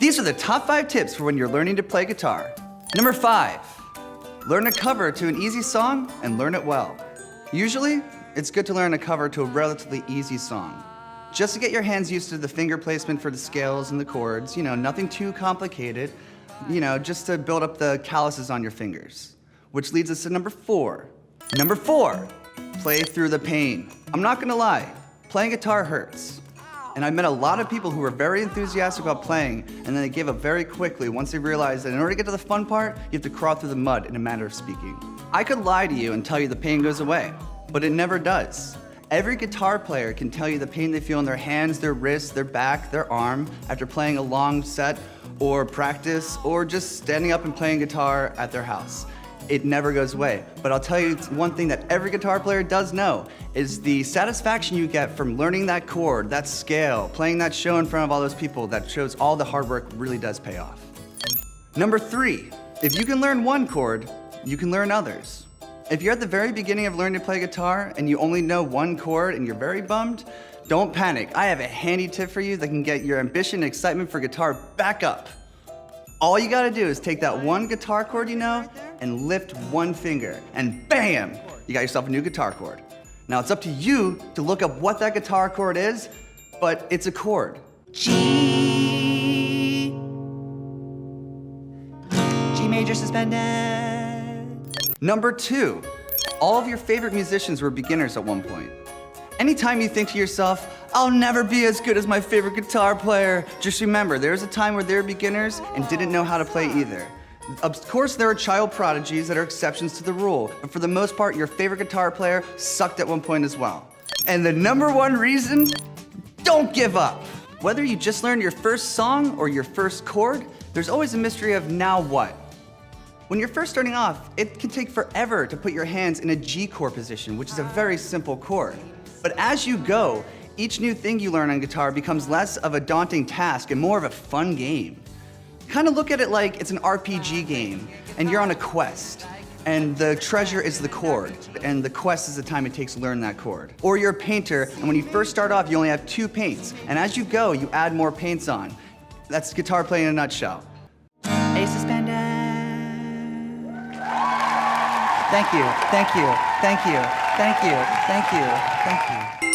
These are the top 5 tips for when you're learning to play guitar. Number 5, learn a cover to an easy song and learn it well. Usually, it's good to learn a cover to a relatively easy song, just to get your hands used to the finger placement for the scales and the chords, nothing too complicated, just to build up the calluses on your fingers. Which leads us to number 4. Number 4, play through the pain. I'm not gonna lie, playing guitar hurts. And I've met a lot of people who were very enthusiastic about playing, and then they gave up very quickly once they realized that in order to get to the fun part, you have to crawl through the mud in a matter of speaking. I could lie to you and tell you the pain goes away, but it never does. Every guitar player can tell you the pain they feel in their hands, their wrists, their back, their arm after playing a long set or practice or just standing up and playing guitar at their house. It never goes away. But I'll tell you one thing that every guitar player does know is the satisfaction you get from learning that chord, that scale, playing that show in front of all those people. That shows all the hard work really does pay off. Number 3, if you can learn one chord, you can learn others. If you're at the very beginning of learning to play guitar and you only know one chord and you're very bummed, don't panic. I have a handy tip for you that can get your ambition and excitement for guitar back up. All you gotta do is take that one guitar chord you know and lift one finger, and bam, you got yourself a new guitar chord. Now it's up to you to look up what that guitar chord is, but it's a chord. G major suspended. Number 2, all of your favorite musicians were beginners at one point. Anytime you think to yourself, I'll never be as good as my favorite guitar player, just remember, there was a time where they were beginners and didn't know how to play either. Of course, there are child prodigies that are exceptions to the rule, but for the most part, your favorite guitar player sucked at one point as well. And the number 1 reason, don't give up. Whether you just learned your first song or your first chord, there's always a mystery of now what. When you're first starting off, it can take forever to put your hands in a G chord position, which is a very simple chord. But as you go, each new thing you learn on guitar becomes less of a daunting task and more of a fun game. Kind of look at it like it's an RPG game, and you're on a quest, and the treasure is the chord, and the quest is the time it takes to learn that chord. Or you're a painter, and when you first start off, you only have 2 paints, and as you go, you add more paints on. That's guitar playing in a nutshell. A suspended. Thank you, thank you, thank you, thank you, thank you, thank you.